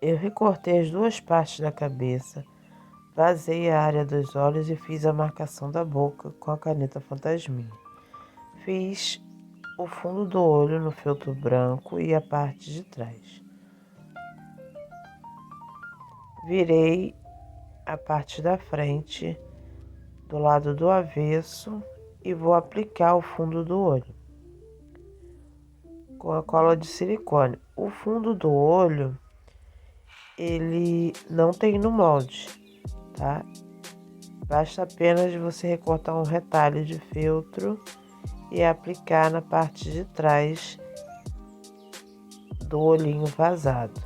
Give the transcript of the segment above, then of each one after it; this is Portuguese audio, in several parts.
Eu recortei as duas partes da cabeça, vazei a área dos olhos e fiz a marcação da boca com a caneta fantasminha. Fiz o fundo do olho no feltro branco e a parte de trás. Virei a parte da frente do lado do avesso e vou aplicar o fundo do olho com a cola de silicone. O fundo do olho, ele não tem no molde, tá? Basta apenas você recortar um retalho de feltro e aplicar na parte de trás do olhinho vazado.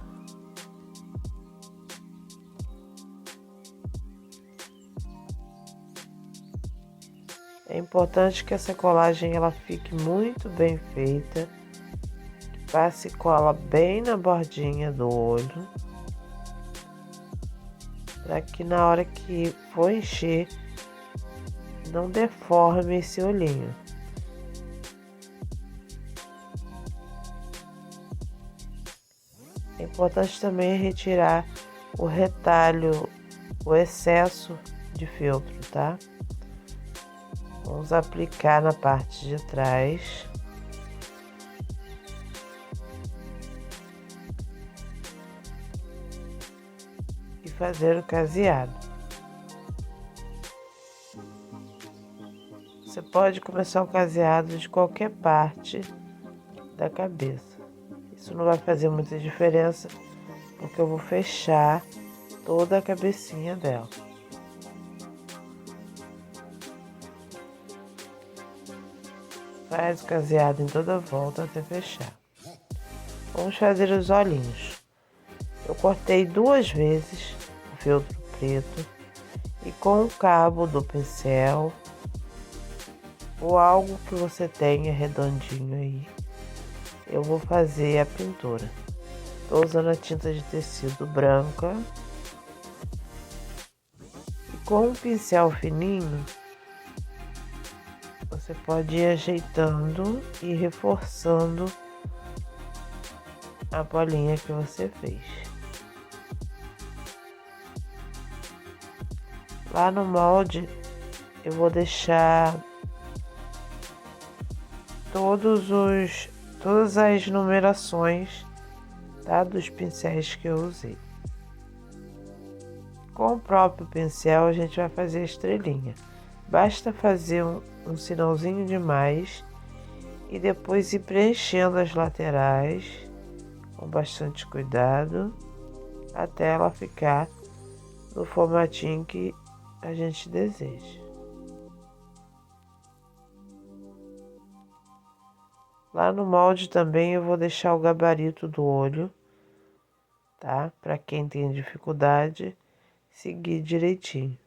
É importante que essa colagem ela fique muito bem feita, que passe cola bem na bordinha do olho, para que na hora que for encher não deforme esse olhinho. É importante também retirar o retalho, o excesso de feltro, tá? Vamos aplicar na parte de trás. E fazer o caseado. Você pode começar o caseado de qualquer parte da cabeça. Isso não vai fazer muita diferença, porque eu vou fechar toda a cabecinha dela. Faz o caseado em toda a volta até fechar. Vamos fazer os olhinhos. Eu cortei 2 vezes o feltro preto e com o cabo do pincel ou algo que você tenha redondinho aí, eu vou fazer a pintura. Estou usando a tinta de tecido branca e com um pincel fininho você pode ir ajeitando e reforçando a bolinha que você fez. Lá no molde eu vou deixar todas as numerações, tá, dos pincéis que eu usei. Com o próprio pincel a gente vai fazer a estrelinha. Basta fazer um sinalzinho de mais e depois ir preenchendo as laterais com bastante cuidado até ela ficar no formatinho que a gente deseja. Lá no molde também eu vou deixar o gabarito do olho, tá? Para quem tem dificuldade, seguir direitinho.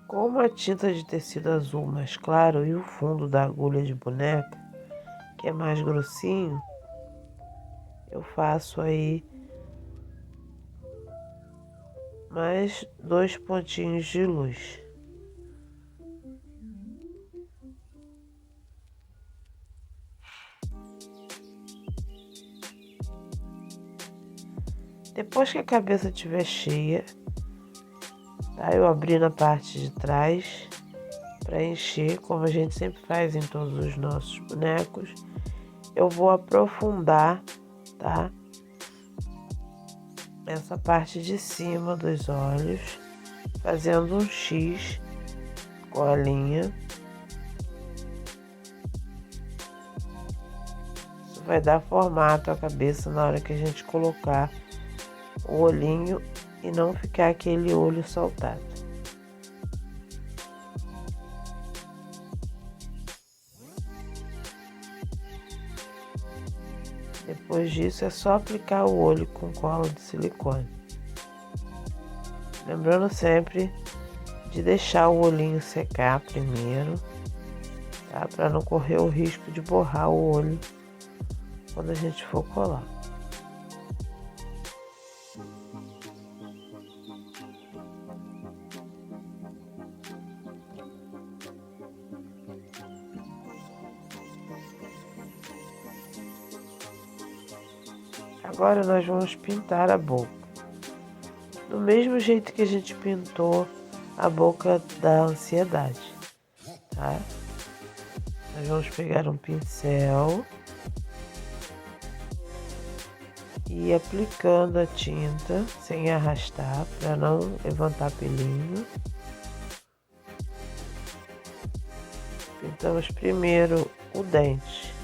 Com a tinta de tecido azul mais claro e o fundo da agulha de boneca, que é mais grossinho, eu faço aí mais 2 pontinhos de luz. Depois que a cabeça estiver cheia, tá? Eu abri na parte de trás para encher, como a gente sempre faz em todos os nossos bonecos. Eu vou aprofundar, tá? Essa parte de cima dos olhos, fazendo um X com a linha. Isso vai dar formato à cabeça na hora que a gente colocar o olhinho e não ficar aquele olho saltado. Depois disso é só aplicar o olho com cola de silicone. Lembrando sempre de deixar o olhinho secar primeiro, tá? Para não correr o risco de borrar o olho quando a gente for colar. Agora nós vamos pintar a boca. Do mesmo jeito que a gente pintou a boca da ansiedade, tá? Nós vamos pegar um pincel e ir aplicando a tinta sem arrastar para não levantar pelinho. Pintamos primeiro o dente.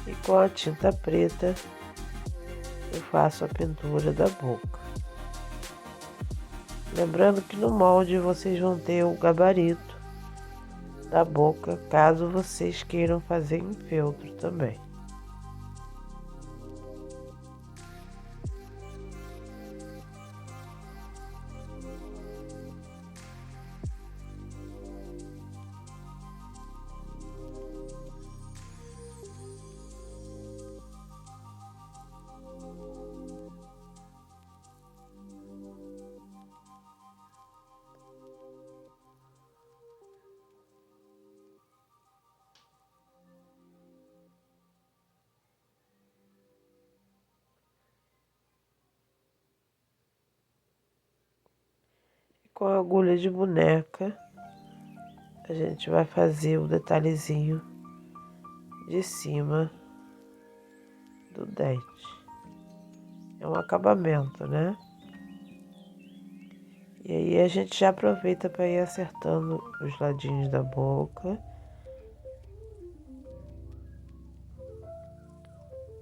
E com a tinta preta eu faço a pintura da boca. Lembrando que no molde vocês vão ter o gabarito da boca, caso vocês queiram fazer em feltro também. Com a agulha de boneca, a gente vai fazer o detalhezinho de cima do dente. É um acabamento, né? E aí a gente já aproveita para ir acertando os ladinhos da boca.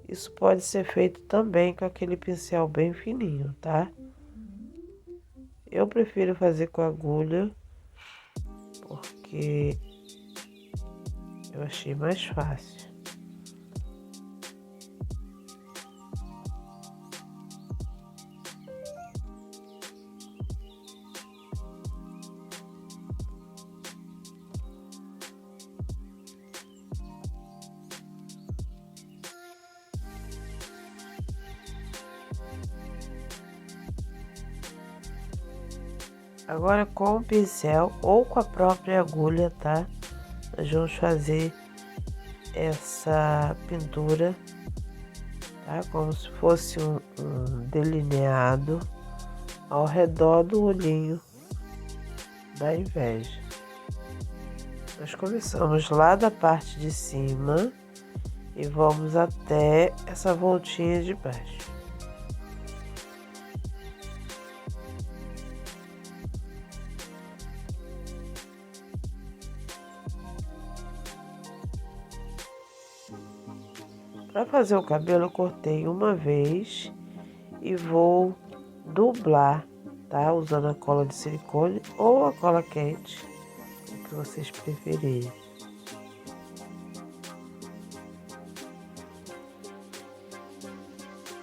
Isso pode ser feito também com aquele pincel bem fininho, tá? Eu prefiro fazer com agulha, porque eu achei mais fácil. Agora com o pincel ou com a própria agulha, tá? Nós vamos fazer essa pintura, tá? Como se fosse um delineado ao redor do olhinho da inveja. Nós começamos lá da parte de cima e vamos até essa voltinha de baixo. Para fazer o cabelo eu cortei uma vez e vou dublar, tá? Usando a cola de silicone ou a cola quente, o que vocês preferirem.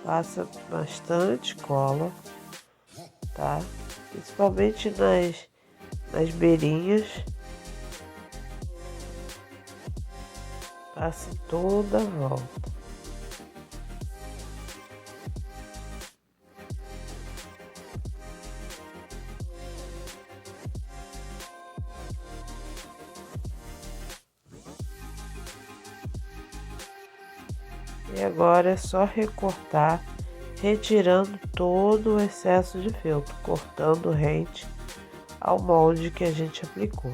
Passa bastante cola, tá? Principalmente nas beirinhas. Passa em toda a volta. E agora é só recortar, retirando todo o excesso de feltro, cortando rente ao molde que a gente aplicou.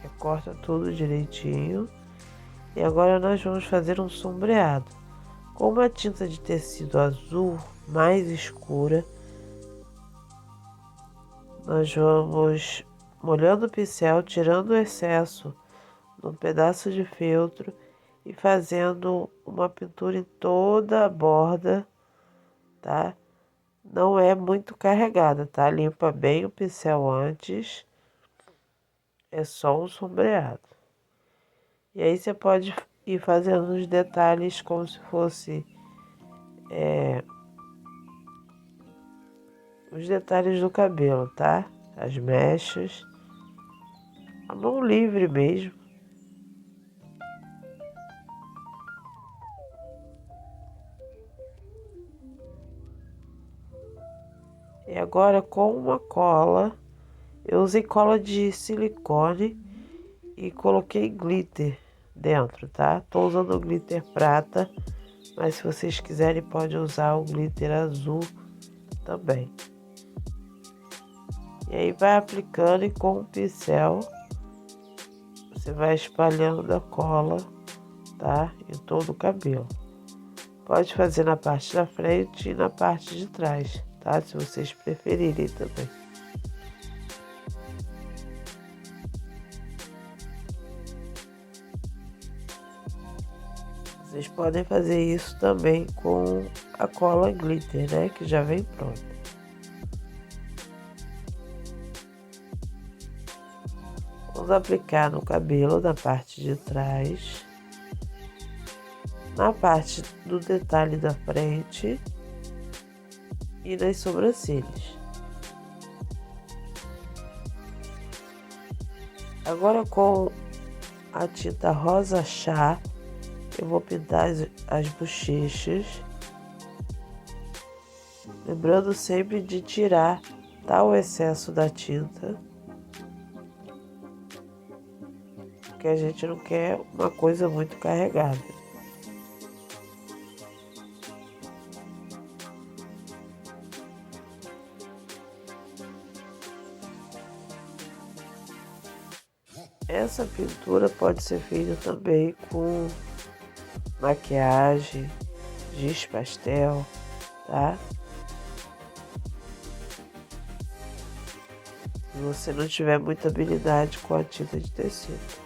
Recorta tudo direitinho. E agora nós vamos fazer um sombreado. Com uma tinta de tecido azul mais escura, nós vamos molhando o pincel, tirando o excesso num pedaço de feltro e fazendo uma pintura em toda a borda, tá? Não é muito carregada, tá? Limpa bem o pincel antes. é só um sombreado. E aí você pode ir fazendo os detalhes como se fosse os detalhes do cabelo, tá? As mechas, a mão livre mesmo. E agora com uma cola, eu usei cola de silicone e coloquei glitter dentro, tá? Tô usando o glitter prata, mas se vocês quiserem pode usar o glitter azul também. E aí vai aplicando e com o pincel você vai espalhando a cola, tá? Em todo o cabelo. Pode fazer na parte da frente e na parte de trás, tá? Se vocês preferirem também. Vocês podem fazer isso também com a cola glitter, né? Que já vem pronta. Vamos aplicar no cabelo, na parte de trás, na parte do detalhe da frente e nas sobrancelhas. Agora com a tinta rosa chá, eu vou pintar as bochechas, lembrando sempre de tirar, tá, o excesso da tinta, porque a gente não quer uma coisa muito carregada. Essa pintura pode ser feita também com maquiagem, giz pastel, tá? Se você não tiver muita habilidade com a tinta de tecido.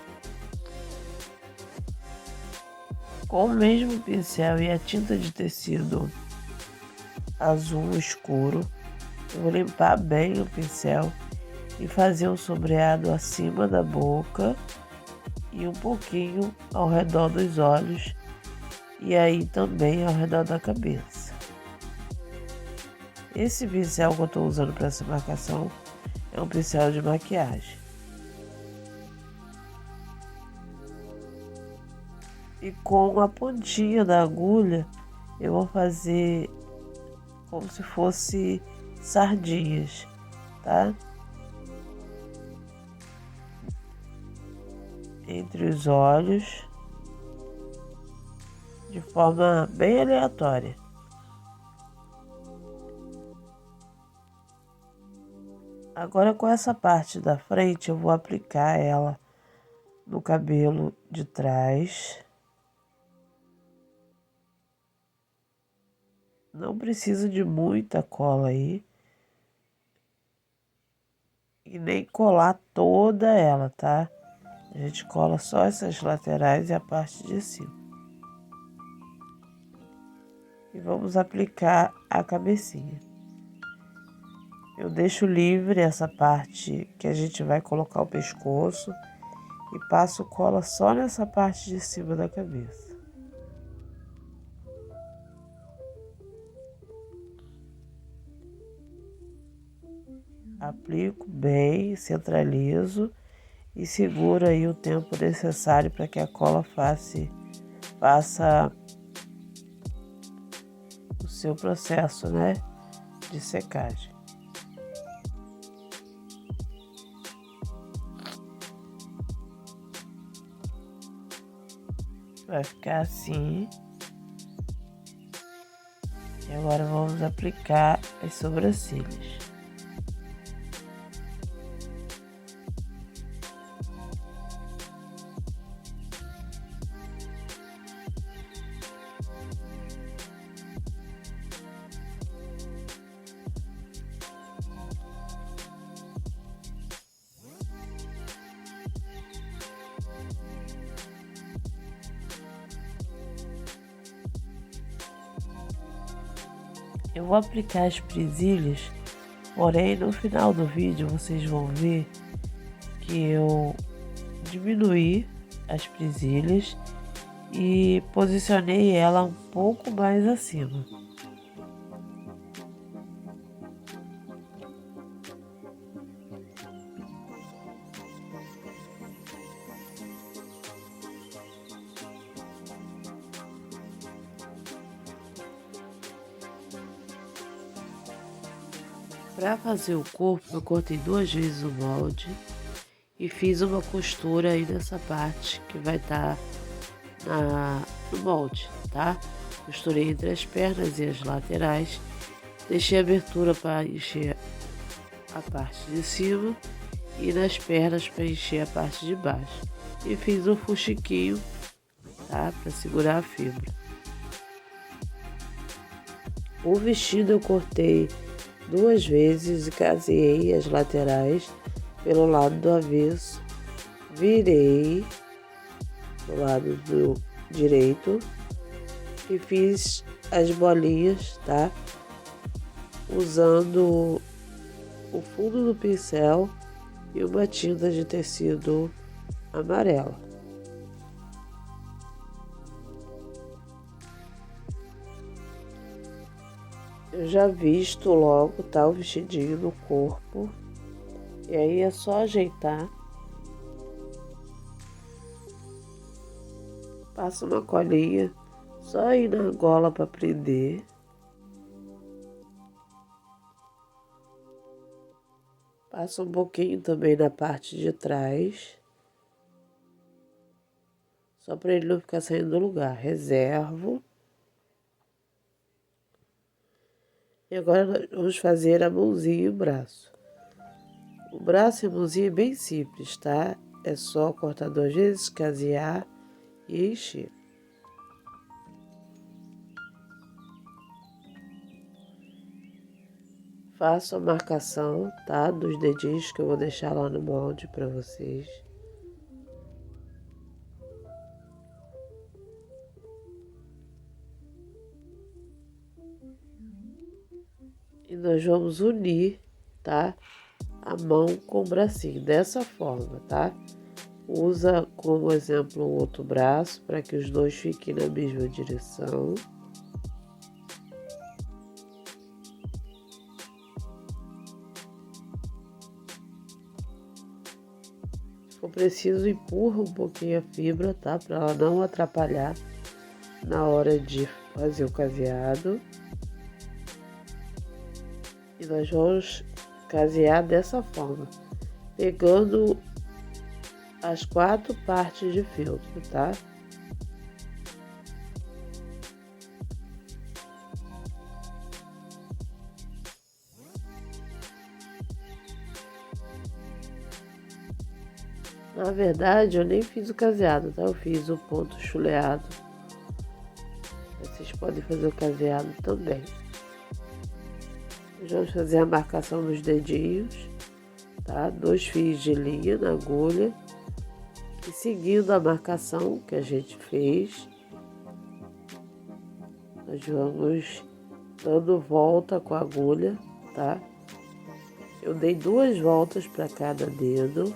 Com o mesmo pincel e a tinta de tecido azul escuro, eu vou limpar bem o pincel e fazer um sombreado acima da boca e um pouquinho ao redor dos olhos e aí também ao redor da cabeça. Esse pincel que eu estou usando para essa marcação é um pincel de maquiagem. E com a pontinha da agulha eu vou fazer como se fosse sardinhas, tá? Entre os olhos, de forma bem aleatória. Agora com essa parte da frente eu vou aplicar ela no cabelo de trás. Não precisa de muita cola aí. E nem colar toda ela, tá? A gente cola só essas laterais e a parte de cima. E vamos aplicar a cabecinha. Eu deixo livre essa parte que a gente vai colocar o pescoço e passo cola só nessa parte de cima da cabeça. Aplico bem, centralizo e seguro aí o tempo necessário para que a cola faça o seu processo, né, de secagem. Vai ficar assim. E agora vamos aplicar as sobrancelhas. Eu vou aplicar as presilhas, porém no final do vídeo vocês vão ver que eu diminuí as presilhas e posicionei ela um pouco mais acima. Para fazer o corpo, eu cortei 2 vezes o molde e fiz uma costura aí nessa parte que vai estar no molde, tá? Costurei entre as pernas e as laterais, deixei abertura para encher a parte de cima e nas pernas para encher a parte de baixo. E fiz um fuxiquinho, tá? Para segurar a fibra. O vestido eu cortei 2 vezes e caseei as laterais pelo lado do avesso, virei do lado do direito e fiz as bolinhas, tá? Usando o fundo do pincel e uma tinta de tecido amarela. Eu já visto logo, tá, o vestidinho no corpo. E aí é só ajeitar. Passa uma colinha só aí na gola para prender. Passa um pouquinho também na parte de trás. Só para ele não ficar saindo do lugar. Reservo. E agora nós vamos fazer a mãozinha e o braço. O braço e a mãozinha é bem simples, tá? É só cortar 2 vezes, casear e encher. Faço a marcação, tá? Dos dedinhos que eu vou deixar lá no molde para vocês. E nós vamos unir, tá? A mão com o bracinho, dessa forma, tá? Usa como exemplo o outro braço para que os dois fiquem na mesma direção. Se for preciso, empurra um pouquinho a fibra, tá? Para ela não atrapalhar na hora de fazer o caseado. E nós vamos casear dessa forma, pegando as 4 partes de feltro, tá? Na verdade, eu nem fiz o caseado, tá? Eu fiz o ponto chuleado. Vocês podem fazer o caseado também. Vamos fazer a marcação nos dedinhos, tá? 2 fios de linha na agulha. E seguindo a marcação que a gente fez, nós vamos dando volta com a agulha, tá? Eu dei 2 voltas para cada dedo.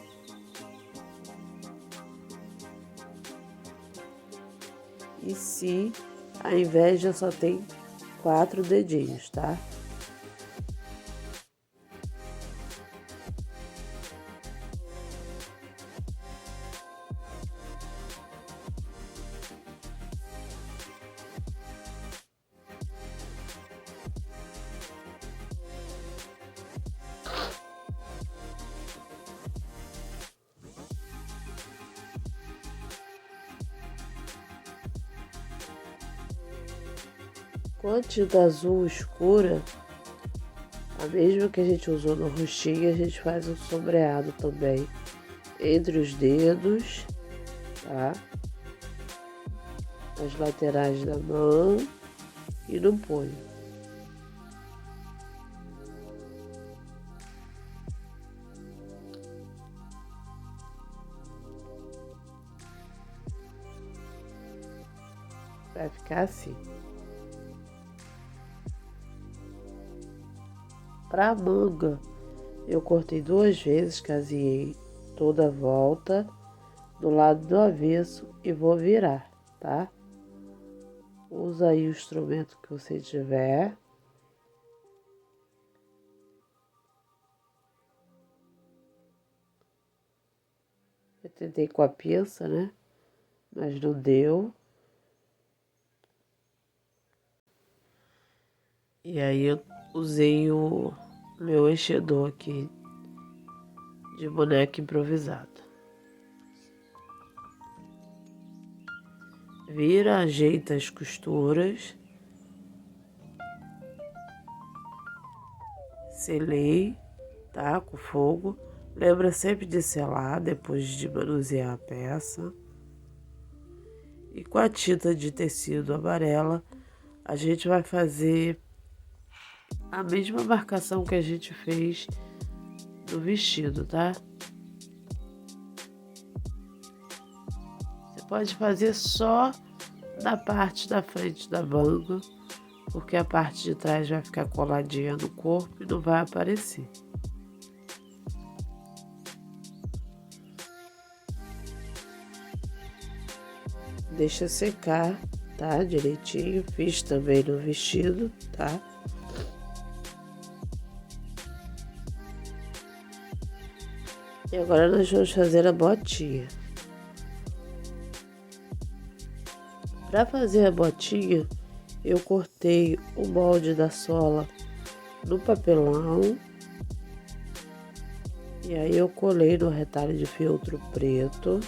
E se a inveja só tem 4 dedinhos, tá? Com a tinta azul escura, a mesma que a gente usou no rostinho, a gente faz um sombreado também entre os dedos, tá? As laterais da mão e no punho. Vai ficar assim. Para a manga, eu cortei 2 vezes, caseei toda a volta do lado do avesso e vou virar, tá? Usa aí o instrumento que você tiver. Eu tentei com a pinça, né? Mas não deu. E aí eu usei o meu enchedor aqui de boneca improvisado. Vira, ajeita as costuras. Selei, tá? Com fogo. Lembra sempre de selar depois de manusear a peça. E com a tinta de tecido amarela, a gente vai fazer a mesma marcação que a gente fez no vestido, tá? Você pode fazer só na parte da frente da manga, porque a parte de trás vai ficar coladinha no corpo e não vai aparecer. Deixa secar, tá? Direitinho. Fiz também no vestido, tá? E agora nós vamos fazer a botinha. Para fazer a botinha, eu cortei o molde da sola no papelão. E aí eu colei no retalho de feltro preto.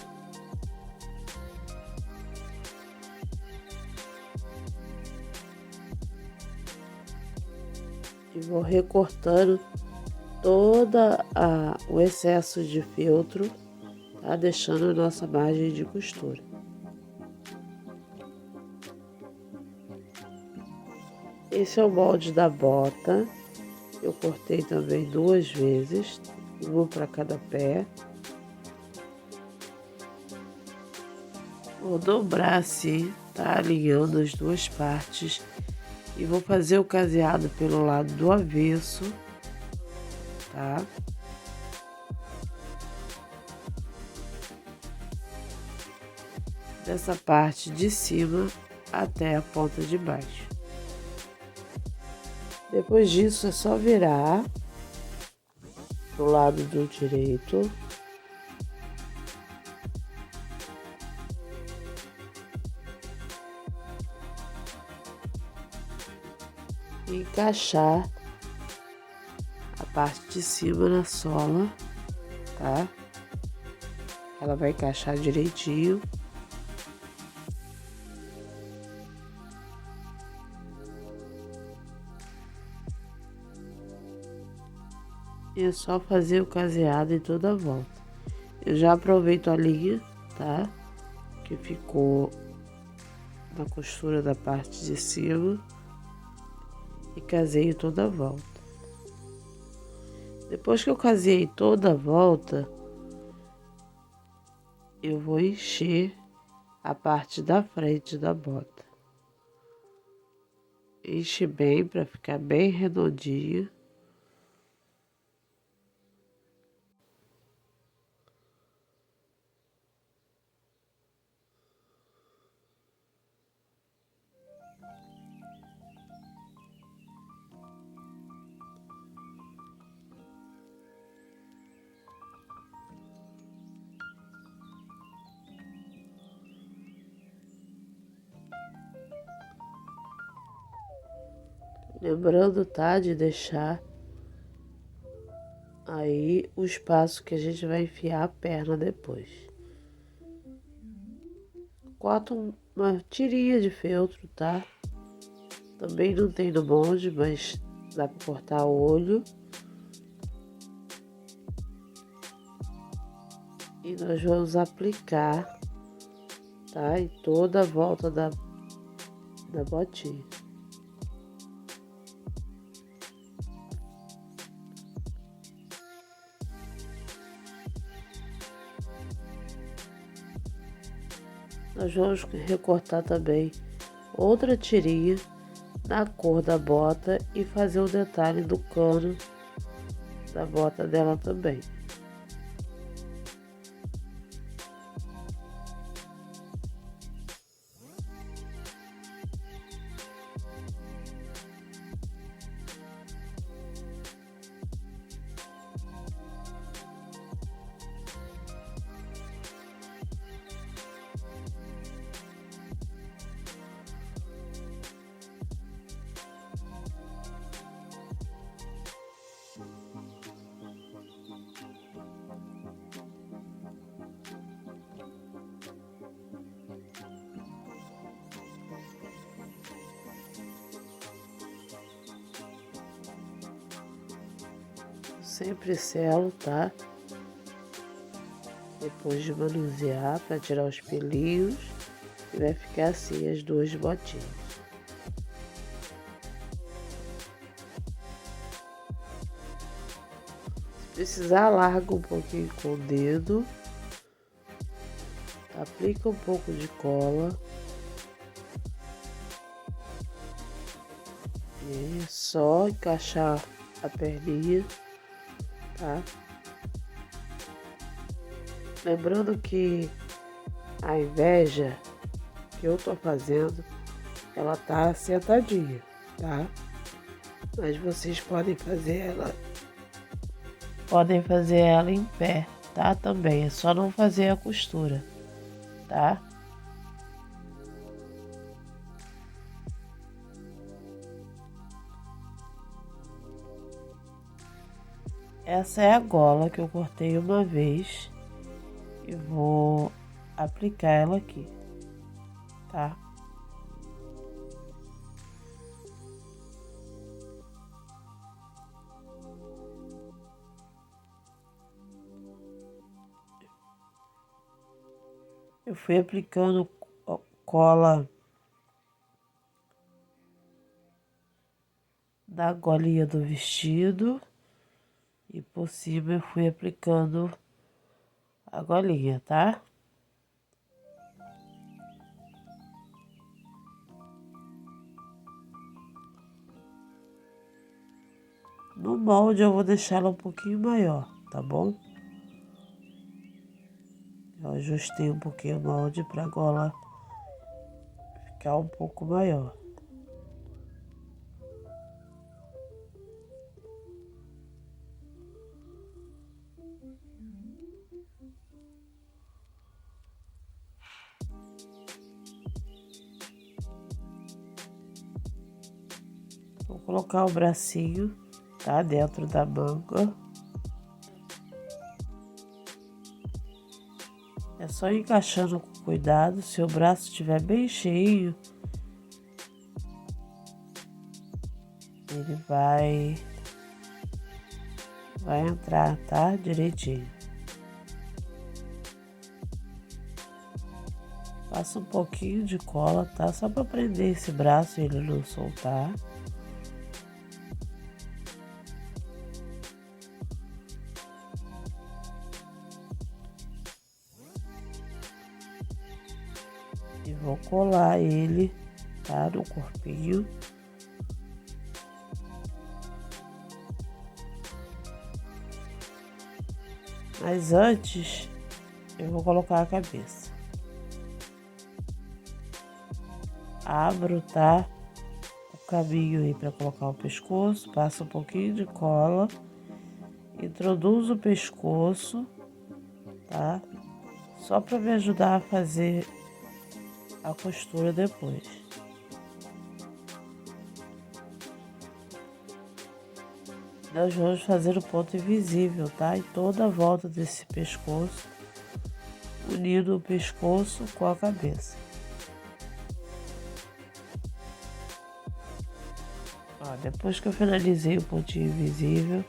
E vou recortando toda o excesso de feltro, tá? Deixando a nossa margem de costura. Esse é o molde da bota. Eu cortei também 2 vezes, uma para cada pé. Vou dobrar assim, tá? Alinhando as duas partes. E vou fazer o caseado pelo lado do avesso, tá? Dessa parte de cima até a ponta de baixo. Depois disso é só virar pro lado do direito. E encaixar a parte de cima na sola, tá? Ela vai encaixar direitinho. E é só fazer o caseado em toda a volta. Eu já aproveito a linha, tá? Que ficou na costura da parte de cima. E casei toda a volta. Depois que eu casei toda a volta, eu vou encher a parte da frente da bota. Enche bem para ficar bem redondinha. Lembrando, tá, de deixar aí o espaço que a gente vai enfiar a perna depois. Corta uma tirinha de feltro, tá? Também não tem no molde, mas dá pra cortar o olho. E nós vamos aplicar, tá? Em toda a volta da botinha. Nós vamos recortar também outra tirinha na cor da bota e fazer o detalhe do cano da bota dela também. sempre selo, tá? Depois de manusear para tirar os pelinhos, e vai ficar assim as duas botinhas. Se precisar, larga um pouquinho com o dedo, aplica um pouco de cola. E é só encaixar a perninha, tá? Lembrando que a inveja que eu tô fazendo, ela tá sentadinha, tá? Mas vocês podem fazer ela em pé, tá? Também, é só não fazer a costura, tá? Essa é a gola que eu cortei uma vez e vou aplicar ela aqui, tá? Eu fui aplicando cola na golinha do vestido e por cima eu fui aplicando a golinha, tá? No molde eu vou deixar ela um pouquinho maior, tá bom? Eu ajustei um pouquinho o molde para a gola ficar um pouco maior. Vou colocar o bracinho, tá? Dentro da manga. É só ir encaixando com cuidado. Se o braço estiver bem cheio, ele vai entrar, tá? Direitinho. Passa um pouquinho de cola, tá? Só para prender esse braço e ele não soltar. E vou colar ele, tá? No corpinho. Mas antes, eu vou colocar a cabeça. Abro, tá? O caminho aí para colocar o pescoço. Passa um pouquinho de cola. Introduzo o pescoço, tá? Só para me ajudar a fazer a costura depois. Nós vamos fazer o ponto invisível, tá? Em toda a volta desse pescoço, unindo o pescoço com a cabeça. Ó, depois que eu finalizei o pontinho invisível,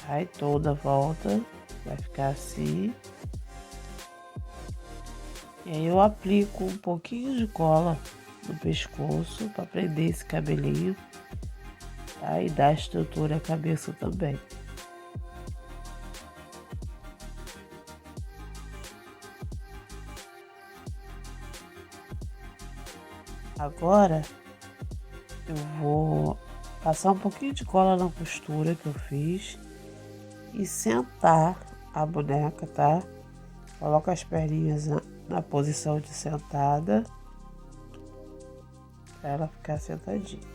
aí toda a volta vai ficar assim. E aí eu aplico um pouquinho de cola no pescoço para prender esse cabelinho, tá? E dar estrutura à cabeça também. Agora eu vou passar um pouquinho de cola na costura que eu fiz e sentar a boneca, tá? Coloca as perninhas na posição de sentada para ela ficar sentadinha.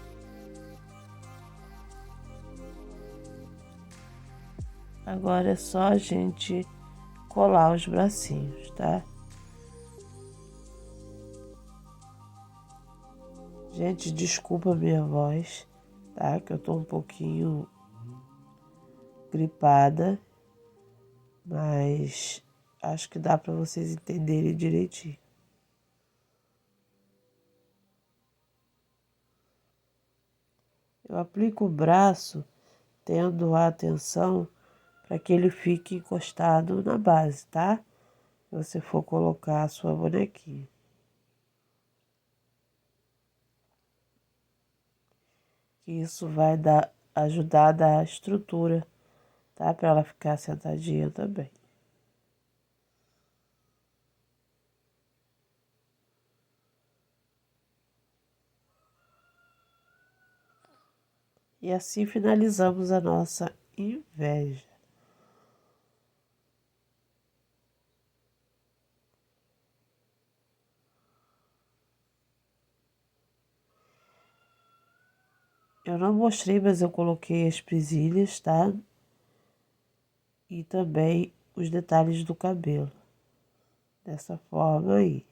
Agora é só a gente colar os bracinhos, tá? Gente, desculpa a minha voz, tá? Que eu tô um pouquinho gripada, mas acho que dá para vocês entenderem direitinho. Eu aplico o braço tendo a atenção para que ele fique encostado na base, tá? Se você for colocar a sua bonequinha. Isso vai ajudar a dar estrutura, tá? Para ela ficar sentadinha também. E assim finalizamos a nossa inveja. Eu não mostrei, mas eu coloquei as presilhas, tá? E também os detalhes do cabelo. Dessa forma aí.